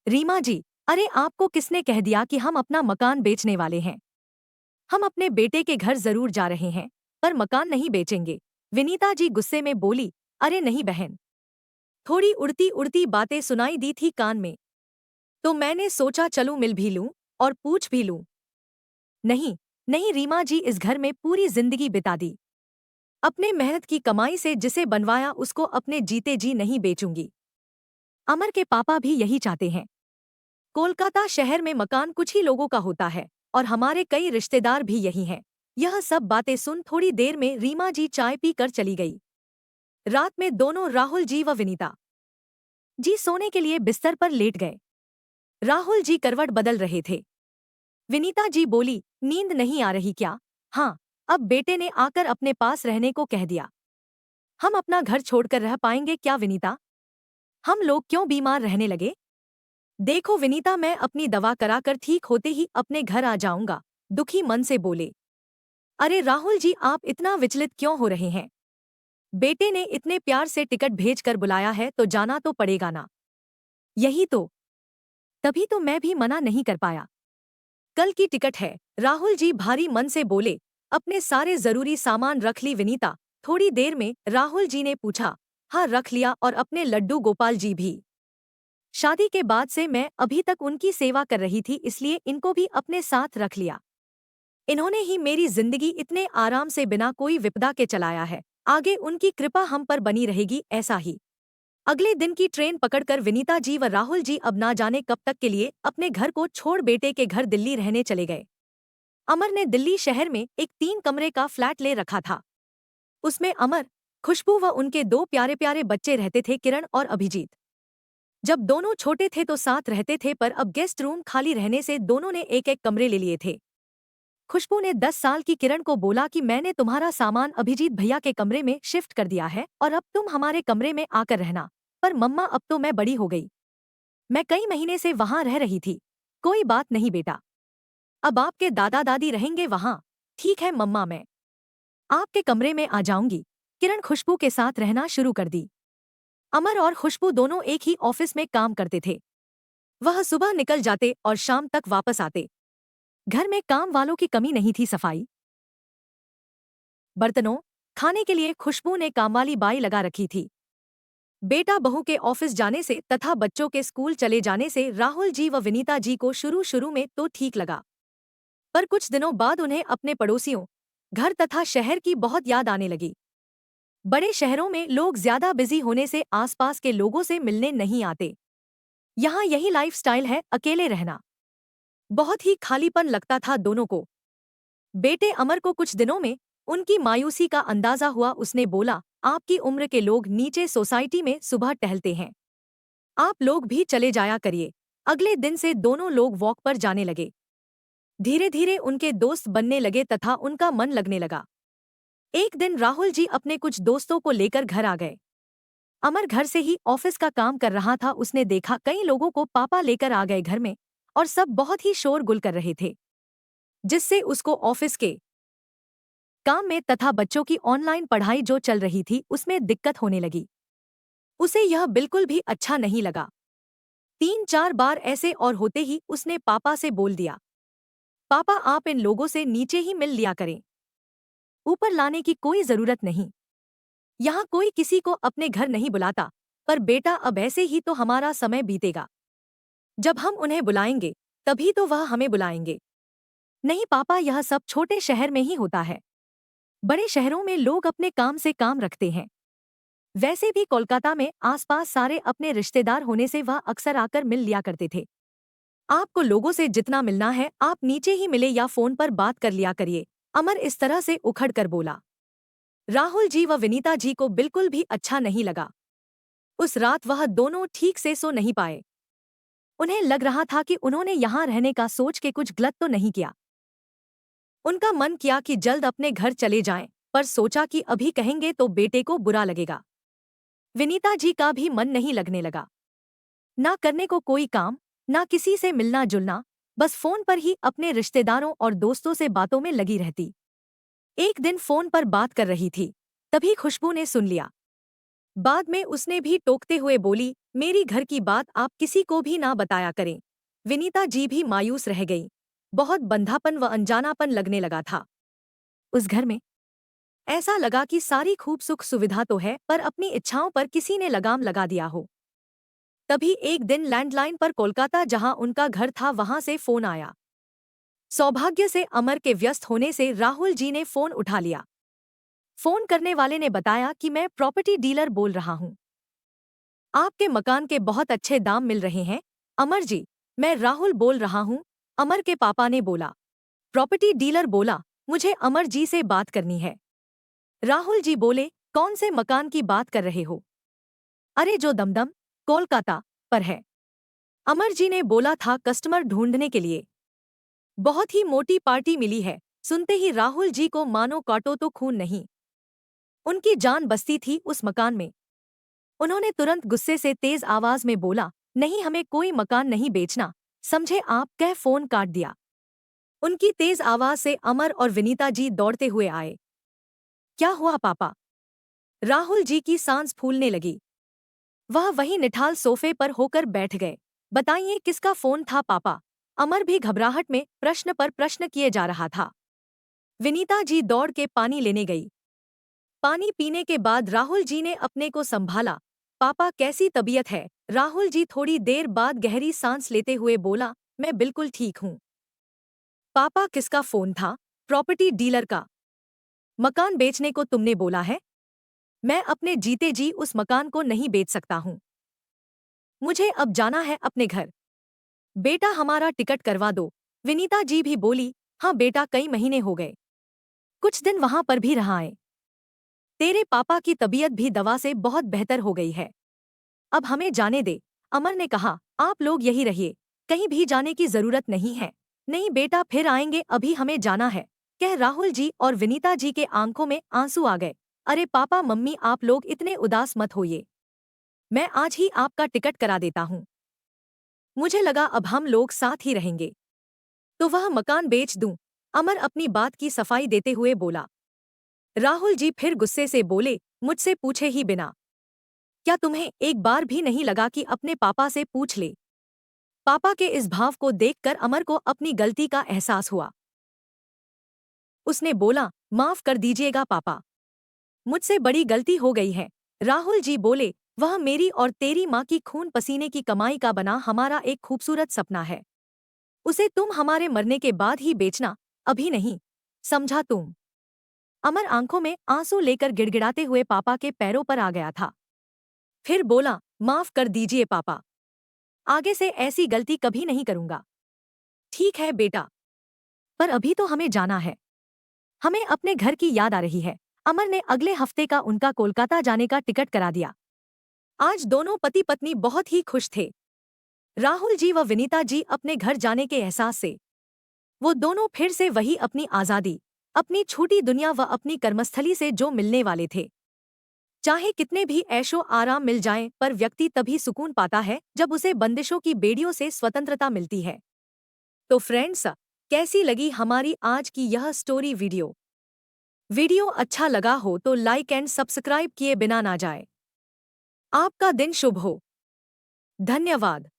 रीमा जी, अरे आपको किसने कह दिया कि हम अपना मकान बेचने वाले हैं? हम अपने बेटे के घर जरूर जा रहे हैं, पर मकान नहीं बेचेंगे। विनीता जी गुस्से में बोली। अरे नहीं बहन, थोड़ी उड़ती उड़ती बातें सुनाई दी थी कान में, तो मैंने सोचा चलूं मिल भी लूं और पूछ भी लूं। नहीं, नहीं रीमा जी, इस घर में पूरी जिंदगी बिता दी। अपने मेहनत की कमाई से जिसे बनवाया उसको अपने जीते जी नहीं बेचूंगी। अमर के पापा भी यही चाहते हैं। कोलकाता शहर में मकान कुछ ही लोगों का होता है और हमारे कई रिश्तेदार भी यही हैं। यह सब बातें सुन थोड़ी देर में रीमा जी चाय पी कर चली गई। रात में दोनों राहुल जी व विनीता जी सोने के लिए बिस्तर पर लेट गए। राहुल जी करवट बदल रहे थे। विनीता जी बोली, नींद नहीं आ रही क्या? हाँ, अब बेटे ने आकर अपने पास रहने को कह दिया। हम अपना घर छोड़कर रह पाएंगे क्या विनीता? हम लोग क्यों बीमार रहने लगे? देखो विनीता, मैं अपनी दवा कराकर ठीक होते ही अपने घर आ जाऊंगा, दुखी मन से बोले। अरे राहुल जी, आप इतना विचलित क्यों हो रहे हैं? बेटे ने इतने प्यार से टिकट भेजकर बुलाया है तो जाना तो पड़ेगा ना। यही तो, तभी तो मैं भी मना नहीं कर पाया। कल की टिकट है। राहुल जी भारी मन से बोले। अपने सारे जरूरी सामान रख ली विनीता? थोड़ी देर में राहुल जी ने पूछा। हाँ रख लिया, और अपने लड्डू गोपाल जी भी। शादी के बाद से मैं अभी तक उनकी सेवा कर रही थी, इसलिए इनको भी अपने साथ रख लिया। इन्होंने ही मेरी जिंदगी इतने आराम से बिना कोई विपदा के चलाया है। आगे उनकी कृपा हम पर बनी रहेगी, ऐसा ही। अगले दिन की ट्रेन पकड़कर विनीता जी व राहुल जी अब ना जाने कब तक के लिए अपने घर को छोड़ बेटे के घर दिल्ली रहने चले गए। अमर ने दिल्ली शहर में एक 3 कमरे का फ्लैट ले रखा था। उसमें अमर, खुशबू व उनके 2 प्यारे प्यारे बच्चे रहते थे, किरण और अभिजीत। जब दोनों छोटे थे तो साथ रहते थे, पर अब गेस्ट रूम खाली रहने से दोनों ने एक एक कमरे ले लिए थे। खुशबू ने 10 साल की किरण को बोला कि मैंने तुम्हारा सामान अभिजीत भैया के कमरे में शिफ्ट कर दिया है और अब तुम हमारे कमरे में आकर रहना। पर मम्मा, अब तो मैं बड़ी हो गई, मैं कई महीने से वहां रह रही थी। कोई बात नहीं बेटा, अब आपके दादा दादी रहेंगे वहां। ठीक है मम्मा, मैं आपके कमरे में आ जाऊंगी। किरण खुशबू के साथ रहना शुरू कर दी। अमर और खुशबू दोनों एक ही ऑफिस में काम करते थे। वह सुबह निकल जाते और शाम तक वापस आते। घर में काम वालों की कमी नहीं थी। सफाई, बर्तनों, खाने के लिए खुशबू ने कामवाली बाई लगा रखी थी। बेटा बहू के ऑफिस जाने से तथा बच्चों के स्कूल चले जाने से राहुल जी व विनीता जी को शुरू शुरू में तो ठीक लगा, पर कुछ दिनों बाद उन्हें अपने पड़ोसियों, घर तथा शहर की बहुत याद आने लगी। बड़े शहरों में लोग ज्यादा बिजी होने से आसपास के लोगों से मिलने नहीं आते। यहाँ यही लाइफस्टाइल है, अकेले रहना। बहुत ही खालीपन लगता था दोनों को। बेटे अमर को कुछ दिनों में उनकी मायूसी का अंदाजा हुआ। उसने बोला, आपकी उम्र के लोग नीचे सोसाइटी में सुबह टहलते हैं, आप लोग भी चले जाया करिए। अगले दिन से दोनों लोग वॉक पर जाने लगे। धीरे धीरे उनके दोस्त बनने लगे तथा उनका मन लगने लगा। एक दिन राहुल जी अपने कुछ दोस्तों को लेकर घर आ गए। अमर घर से ही ऑफिस का काम कर रहा था। उसने देखा कई लोगों को पापा लेकर आ गए घर में, और सब बहुत ही शोरगुल कर रहे थे, जिससे उसको ऑफिस के काम में तथा बच्चों की ऑनलाइन पढ़ाई जो चल रही थी उसमें दिक्कत होने लगी। उसे यह बिल्कुल भी अच्छा नहीं लगा। 3-4 बार ऐसे और होते ही उसने पापा से बोल दिया, पापा आप इन लोगों से नीचे ही मिल लिया करें, ऊपर लाने की कोई जरूरत नहीं। यहाँ कोई किसी को अपने घर नहीं बुलाता, पर बेटा अब ऐसे ही तो हमारा समय बीतेगा। जब हम उन्हें बुलाएंगे तभी तो वह हमें बुलाएंगे। नहीं पापा, यह सब छोटे शहर में ही होता है, बड़े शहरों में लोग अपने काम से काम रखते हैं। वैसे भी कोलकाता में आसपास सारे अपने रिश्तेदार होने से वह अक्सर आकर मिल लिया करते थे। आपको लोगों से जितना मिलना है आप नीचे ही मिले या फोन पर बात कर लिया करिए। अमर इस तरह से उखड़ कर बोला। राहुल जी व विनीता जी को बिल्कुल भी अच्छा नहीं लगा। उस रात वह दोनों ठीक से सो नहीं पाए। उन्हें लग रहा था कि उन्होंने यहाँ रहने का सोच के कुछ गलत तो नहीं किया। उनका मन किया कि जल्द अपने घर चले जाएं, पर सोचा कि अभी कहेंगे तो बेटे को बुरा लगेगा। विनीता जी का भी मन नहीं लगने लगा। ना करने को कोई काम, ना किसी से मिलना जुलना, बस फोन पर ही अपने रिश्तेदारों और दोस्तों से बातों में लगी रहती। एक दिन फोन पर बात कर रही थी, तभी खुशबू ने सुन लिया। बाद में उसने भी टोकते हुए बोली, मेरी घर की बात आप किसी को भी ना बताया करें। विनीता जी भी मायूस रह गई। बहुत बंधापन व अनजानापन लगने लगा था उस घर में। ऐसा लगा कि सारी खूब सुख सुविधा तो है, पर अपनी इच्छाओं पर किसी ने लगाम लगा दिया हो। तभी एक दिन लैंडलाइन पर कोलकाता जहां उनका घर था वहां से फोन आया। सौभाग्य से अमर के व्यस्त होने से राहुल जी ने फोन उठा लिया। फोन करने वाले ने बताया कि मैं प्रॉपर्टी डीलर बोल रहा हूं। आपके मकान के बहुत अच्छे दाम मिल रहे हैं। अमर जी, मैं राहुल बोल रहा हूं, अमर के पापा ने बोला। प्रॉपर्टी डीलर बोला, मुझे अमर जी से बात करनी है। राहुल जी बोले, कौन से मकान की बात कर रहे हो? अरे जो दमदम कोलकाता पर है। अमर जी ने बोला था कस्टमर ढूंढने के लिए। बहुत ही मोटी पार्टी मिली है। सुनते ही राहुल जी को मानो काटो तो खून नहीं। उनकी जान बसती थी उस मकान में। उन्होंने तुरंत गुस्से से तेज आवाज में बोला, नहीं हमें कोई मकान नहीं बेचना, समझे आप, कह फोन काट दिया। उनकी तेज आवाज से अमर और विनीता जी दौड़ते हुए आए। क्या हुआ पापा? राहुल जी की सांस फूलने लगी। वह वहीं निठाल सोफे पर होकर बैठ गए। बताइए किसका फोन था पापा? अमर भी घबराहट में प्रश्न पर प्रश्न किए जा रहा था। विनीता जी दौड़ के पानी लेने गई। पानी पीने के बाद राहुल जी ने अपने को संभाला। पापा कैसी तबीयत है? राहुल जी थोड़ी देर बाद गहरी सांस लेते हुए बोला, मैं बिल्कुल ठीक हूँ। पापा किसका फोन था? प्रॉपर्टी डीलर का। मकान बेचने को तुमने बोला है? मैं अपने जीते जी उस मकान को नहीं बेच सकता हूँ। मुझे अब जाना है अपने घर। बेटा हमारा टिकट करवा दो। विनीता जी भी बोली, हाँ बेटा, कई महीने हो गए, कुछ दिन वहां पर भी रहा है। तेरे पापा की तबीयत भी दवा से बहुत बेहतर हो गई है। अब हमें जाने दे। अमर ने कहा, आप लोग यही रहिए, कहीं भी जाने की जरूरत नहीं है। नहीं बेटा, फिर आएंगे, अभी हमें जाना है, कह राहुल जी और विनीता जी के आंखों में आंसू आ गए। अरे पापा मम्मी, आप लोग इतने उदास मत होइए, मैं आज ही आपका टिकट करा देता हूँ। मुझे लगा अब हम लोग साथ ही रहेंगे तो वह मकान बेच दूं। अमर अपनी बात की सफाई देते हुए बोला। राहुल जी फिर गुस्से से बोले, मुझसे पूछे ही बिना, क्या तुम्हें एक बार भी नहीं लगा कि अपने पापा से पूछ ले? पापा के इस भाव को देखकर अमर को अपनी गलती का एहसास हुआ। उसने बोला, माफ कर दीजिएगा पापा, मुझसे बड़ी गलती हो गई है। राहुल जी बोले, वह मेरी और तेरी माँ की खून पसीने की कमाई का बना हमारा एक खूबसूरत सपना है। उसे तुम हमारे मरने के बाद ही बेचना, अभी नहीं, समझा तुम? अमर आंखों में आंसू लेकर गिड़गिड़ाते हुए पापा के पैरों पर आ गया था। फिर बोला, माफ कर दीजिए पापा, आगे से ऐसी गलती कभी नहीं करूंगा। ठीक है बेटा, पर अभी तो हमें जाना है, हमें अपने घर की याद आ रही है। अमर ने अगले हफ्ते का उनका कोलकाता जाने का टिकट करा दिया। आज दोनों पति पत्नी बहुत ही खुश थे। राहुल जी व विनीता जी अपने घर जाने के एहसास से वो दोनों फिर से वही अपनी आजादी, अपनी छोटी दुनिया व अपनी कर्मस्थली से जो मिलने वाले थे। चाहे कितने भी ऐशो आराम मिल जाएं, पर व्यक्ति तभी सुकून पाता है जब उसे बंदिशों की बेड़ियों से स्वतंत्रता मिलती है। तो फ्रेंड्स, कैसी लगी हमारी आज की यह स्टोरी वीडियो? वीडियो अच्छा लगा हो तो लाइक एंड सब्सक्राइब किए बिना ना जाए। आपका दिन शुभ हो। धन्यवाद।